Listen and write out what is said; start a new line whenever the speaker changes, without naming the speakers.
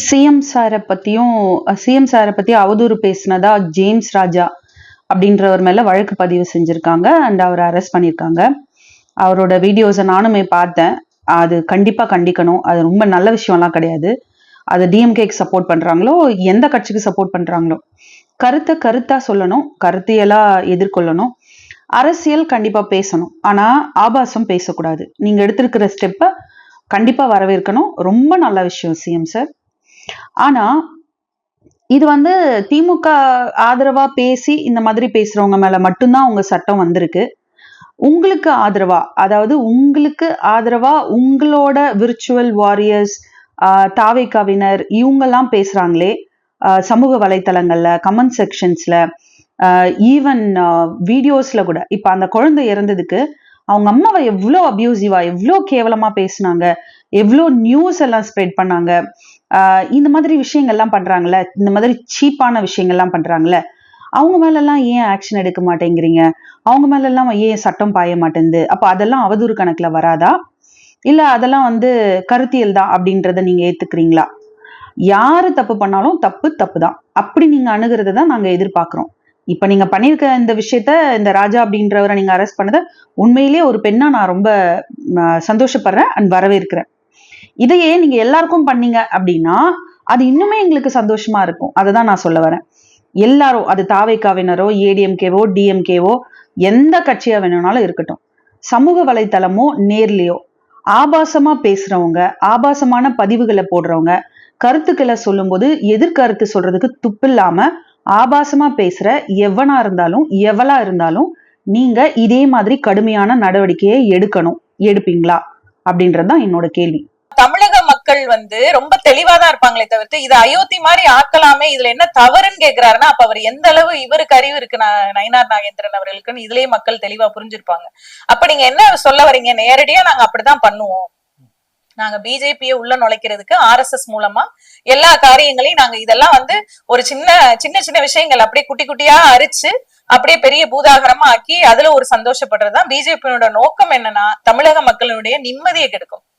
CM சாரை பத்தியும் CM சாரை பத்தி அவதூறு பேசினதா ஜேம்ஸ் ராஜா அப்படின்றவர் மேல வழக்கு பதிவு செஞ்சிருக்காங்க அண்ட் அவரை அரெஸ்ட் பண்ணியிருக்காங்க. அவரோட வீடியோஸை நானுமே பார்த்தேன். அது கண்டிப்பா கண்டிக்கணும். அது ரொம்ப நல்ல விஷயம்லாம் கிடையாது. அது டிஎம்கேக்கு சப்போர்ட் பண்றாங்களோ எந்த கட்சிக்கு சப்போர்ட் பண்றாங்களோ கருத்தா சொல்லணும், கருத்தியலா எதிர்கொள்ளணும். அரசியல் கண்டிப்பா பேசணும், ஆனா ஆபாசம் பேசக்கூடாது. நீங்க எடுத்திருக்கிற ஸ்டெப்பை கண்டிப்பா வரவேற்கணும். ரொம்ப நல்ல விஷயம் சிஎம் சார். ஆனா இது வந்து திமுக ஆதரவா பேசி இந்த மாதிரி பேசுறவங்க மேல மட்டும்தான் உங்க சட்டம் வந்திருக்கு. உங்களுக்கு ஆதரவா, அதாவது உங்களுக்கு ஆதரவா உங்களோட விர்ச்சுவல் வாரியர்ஸ், தாவேக்காவினர் இவங்கெல்லாம் பேசுறாங்களே சமூக வலைத்தளங்கள்ல, கமெண்ட் செக்ஷன்ஸ்ல, ஈவன் வீடியோஸ்ல கூட. இப்ப அந்த குழந்தை இறந்ததுக்கு அவங்க அம்மாவை எவ்வளோ அபியூசிவா, எவ்வளோ கேவலமா பேசினாங்க, எவ்வளோ நியூஸ் எல்லாம் ஸ்ப்ரெட் பண்ணாங்க. இந்த மாதிரி விஷயங்கள்லாம் பண்றாங்கல்ல, இந்த மாதிரி சீப்பான விஷயங்கள்லாம் பண்றாங்கல்ல, அவங்க மேலெல்லாம் ஏன் ஆக்ஷன் எடுக்க மாட்டேங்கிறீங்க? அவங்க மேலெல்லாம் ஏன் சட்டம் பாய மாட்டேங்குது? அப்ப அதெல்லாம் அவதூறு கணக்குல வராதா? இல்ல அதெல்லாம் வந்து கருத்தியல் தான் அப்படின்றத நீங்க ஏத்துக்கிறீங்களா? யாரு தப்பு பண்ணாலும் தப்பு தப்பு தான். அப்படி நீங்க அணுகிறத தான் நாங்க எதிர்பார்க்கிறோம். இப்ப நீங்க பண்ணிருக்க இந்த விஷயத்த, இந்த ராஜா அப்படின்றவரை நீங்க அரெஸ்ட் பண்ணத உண்மையிலேயே ஒரு பெண்ணா நான் ரொம்ப சந்தோஷப்படுறேன் அண்ட் வரவேற்கிறேன். இதையே நீங்க எல்லாருக்கும் பண்ணீங்க அப்படின்னா அது இன்னுமே எங்களுக்கு சந்தோஷமா இருக்கும். அதை தான் நான் சொல்ல வரேன். எல்லாரும், அது தாவேக்காவினரோ, ஏடிஎம்கேவோ, டிஎம்கேவோ, எந்த கட்சியா வேணும்னாலும் இருக்கட்டும், சமூக வலைத்தளமோ நேர்லயோ ஆபாசமா பேசுறவங்க, ஆபாசமான பதிவுகளை போடுறவங்க, கருத்துக்களை சொல்லும்போது எதிர்கருத்து சொல்றதுக்கு துப்பில்லாம ஆபாசமா பேசுற எவனா இருந்தாலும் எவளா இருந்தாலும் நீங்க இதே மாதிரி கடுமையான நடவடிக்கையை எடுப்பீங்களா அப்படின்றதுதான் என்னோட கேள்வி.
தமிழக மக்கள் ரொம்ப தெளிவாதான் இருப்பாங்களே தவிர்த்து இது அயோத்தி மாதிரி ஆக்கலாமே, இதுல என்ன தவறுன்னு கேக்குறாருன்னா அப்ப அவர் எந்த அளவு இவருக்கு அறிவு இருக்கு நயினார் நாகேந்திரன் அவர்களுக்குன்னு இதுலயே மக்கள் தெளிவா புரிஞ்சிருப்பாங்க. அப்ப நீங்க என்ன சொல்ல வரீங்க? நேரடியா நாங்க அப்படிதான் பண்ணுவோம், நாங்க பிஜேபியை உள்ள நுழைக்கிறதுக்கு ஆர்எஸ்எஸ் மூலமா எல்லா காரியங்களையும் நாங்க இதெல்லாம் ஒரு சின்ன சின்ன சின்ன விஷயங்கள் அப்படியே குட்டி குட்டியா அரிச்சு அப்படியே பெரிய பூதாகரமா ஆக்கி அதுல ஒரு சந்தோஷப்படுறதுதான் பிஜேபியோட நோக்கம். என்னன்னா தமிழக மக்களுடைய நிம்மதியை கெடுக்கும்.